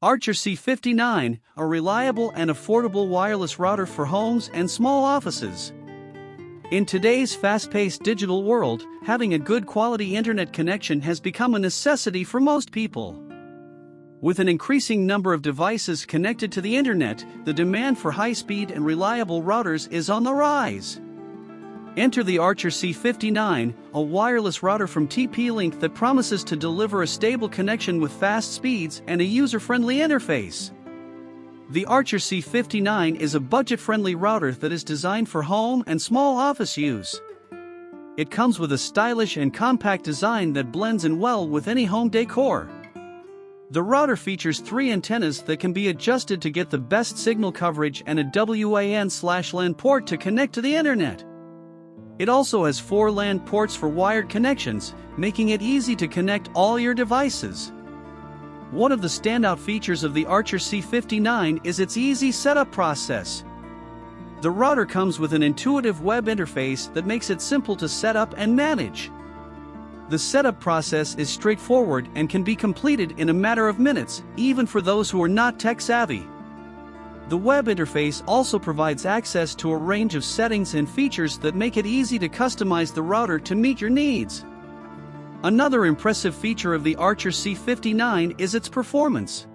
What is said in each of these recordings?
Archer C59, a reliable and affordable wireless router for homes and small offices. In today's fast-paced digital world, having a good quality internet connection has become a necessity for most people. With an increasing number of devices connected to the internet, the demand for high-speed and reliable routers is on the rise. Enter the Archer C59, a wireless router from TP-Link that promises to deliver a stable connection with fast speeds and a user-friendly interface. The Archer C59 is a budget-friendly router that is designed for home and small office use. It comes with a stylish and compact design that blends in well with any home decor. The router features 3 antennas that can be adjusted to get the best signal coverage and a WAN/LAN port to connect to the internet. It also has 4 LAN ports for wired connections, making it easy to connect all your devices. One of the standout features of the Archer C59 is its easy setup process. The router comes with an intuitive web interface that makes it simple to set up and manage. The setup process is straightforward and can be completed in a matter of minutes, even for those who are not tech-savvy. The web interface also provides access to a range of settings and features that make it easy to customize the router to meet your needs. Another impressive feature of the Archer C59 is its performance.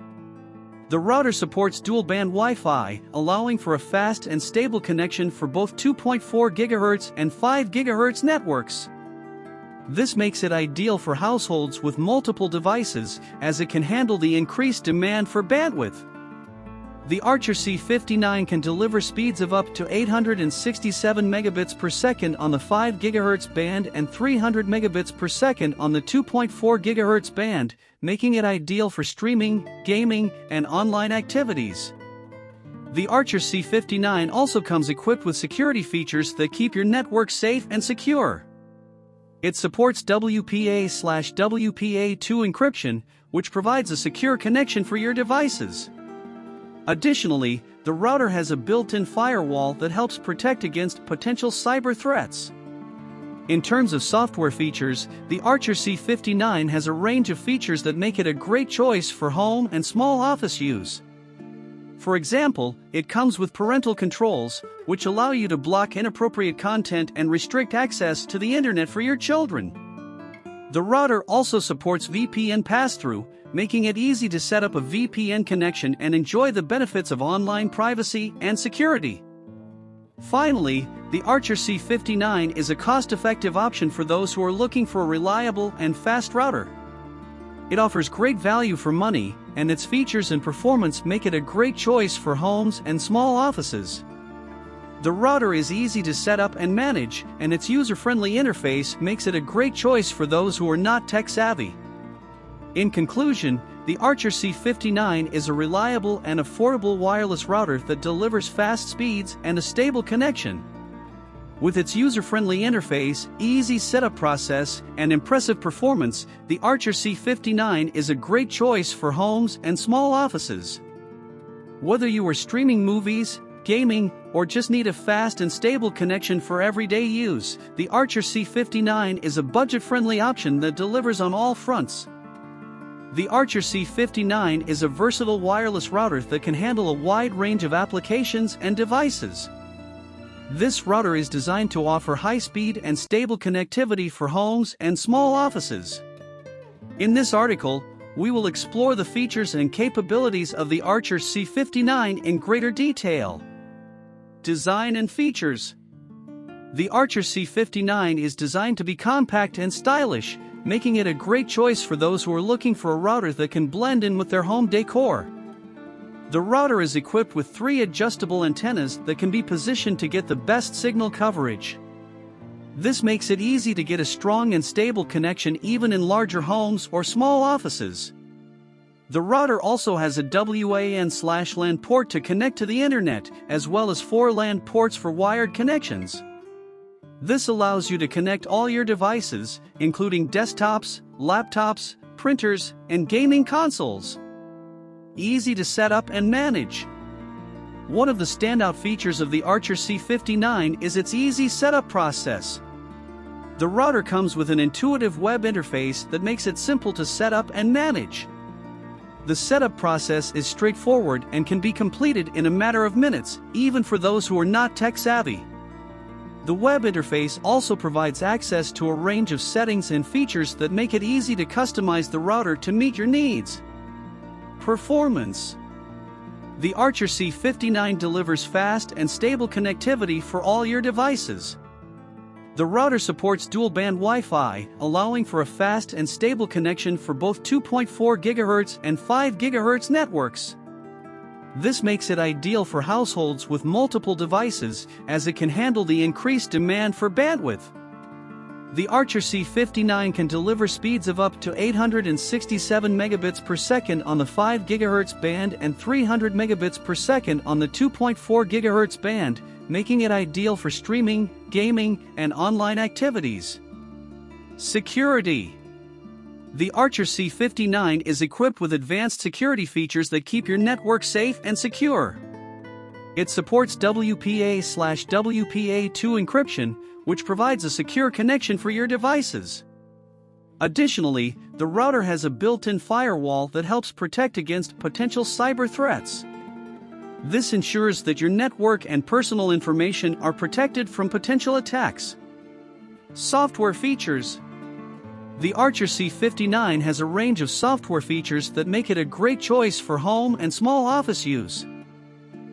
The router supports dual-band Wi-Fi, allowing for a fast and stable connection for both 2.4 GHz and 5 GHz networks. This makes it ideal for households with multiple devices, as it can handle the increased demand for bandwidth. The Archer C59 can deliver speeds of up to 867 megabits per second on the 5 GHz band and 300 megabits per second on the 2.4 GHz band, making it ideal for streaming, gaming, and online activities. The Archer C59 also comes equipped with security features that keep your network safe and secure. It supports WPA/WPA2 encryption, which provides a secure connection for your devices. Additionally, the router has a built-in firewall that helps protect against potential cyber threats. In terms of software features, the Archer C59 has a range of features that make it a great choice for home and small office use. For example, it comes with parental controls, which allow you to block inappropriate content and restrict access to the internet for your children. The router also supports VPN pass-through, making it easy to set up a VPN connection and enjoy the benefits of online privacy and security. Finally, the Archer C59 is a cost-effective option for those who are looking for a reliable and fast router. It offers great value for money, and its features and performance make it a great choice for homes and small offices. The router is easy to set up and manage, and its user-friendly interface makes it a great choice for those who are not tech-savvy. In conclusion, the Archer C59 is a reliable and affordable wireless router that delivers fast speeds and a stable connection. With its user-friendly interface, easy setup process, and impressive performance, the Archer C59 is a great choice for homes and small offices. Whether you are streaming movies, gaming, or just need a fast and stable connection for everyday use, the Archer C59 is a budget-friendly option that delivers on all fronts. The Archer C59 is a versatile wireless router that can handle a wide range of applications and devices. This router is designed to offer high-speed and stable connectivity for homes and small offices. In this article, we will explore the features and capabilities of the Archer C59 in greater detail. Design and features. The Archer C59 is designed to be compact and stylish, making it a great choice for those who are looking for a router that can blend in with their home decor. The router is equipped with 3 adjustable antennas that can be positioned to get the best signal coverage. This makes it easy to get a strong and stable connection even in larger homes or small offices. The router also has a WAN/LAN port to connect to the internet, as well as 4 LAN ports for wired connections. This allows you to connect all your devices, including desktops, laptops, printers, and gaming consoles. Easy to set up and manage. One of the standout features of the Archer C59 is its easy setup process. The router comes with an intuitive web interface that makes it simple to set up and manage. The setup process is straightforward and can be completed in a matter of minutes, even for those who are not tech-savvy. The web interface also provides access to a range of settings and features that make it easy to customize the router to meet your needs. Performance. The Archer C59 delivers fast and stable connectivity for all your devices. The router supports dual-band Wi-Fi, allowing for a fast and stable connection for both 2.4 GHz and 5 GHz networks. This makes it ideal for households with multiple devices, as it can handle the increased demand for bandwidth. The Archer C59 can deliver speeds of up to 867 megabits per second on the 5 GHz band and 300 megabits per second on the 2.4 GHz band, making it ideal for streaming, gaming, and online activities. Security. The Archer C59 is equipped with advanced security features that keep your network safe and secure. It supports WPA/WPA2 encryption, which provides a secure connection for your devices. Additionally, the router has a built-in firewall that helps protect against potential cyber threats. This ensures that your network and personal information are protected from potential attacks. Software features. The Archer C59 has a range of software features that make it a great choice for home and small office use.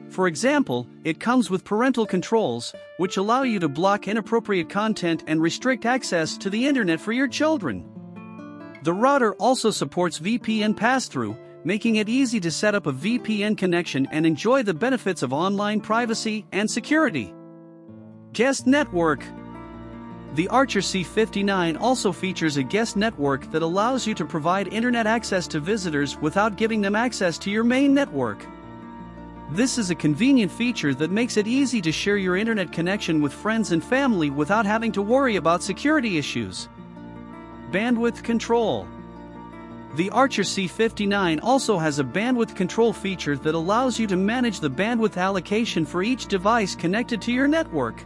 For example, it comes with parental controls, which allow you to block inappropriate content and restrict access to the internet for your children. The router also supports VPN pass-through, making it easy to set up a VPN connection and enjoy the benefits of online privacy and security. Guest network. The Archer C59 also features a guest network that allows you to provide internet access to visitors without giving them access to your main network. This is a convenient feature that makes it easy to share your internet connection with friends and family without having to worry about security issues. Bandwidth control. The Archer C59 also has a bandwidth control feature that allows you to manage the bandwidth allocation for each device connected to your network.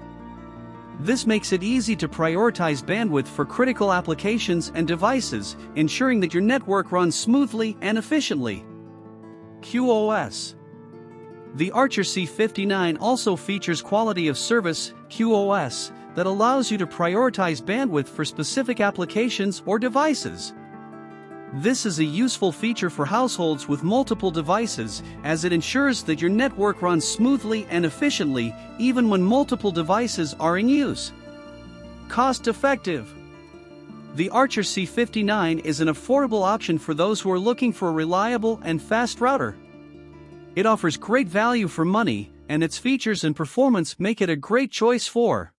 This makes it easy to prioritize bandwidth for critical applications and devices, ensuring that your network runs smoothly and efficiently. QoS. The Archer C59 also features quality of service (QoS) that allows you to prioritize bandwidth for specific applications or devices. This is a useful feature for households with multiple devices, as it ensures that your network runs smoothly and efficiently even when multiple devices are in use. Cost-effective. The Archer C59 is an affordable option for those who are looking for a reliable and fast router. It offers great value for money, and its features and performance make it a great choice for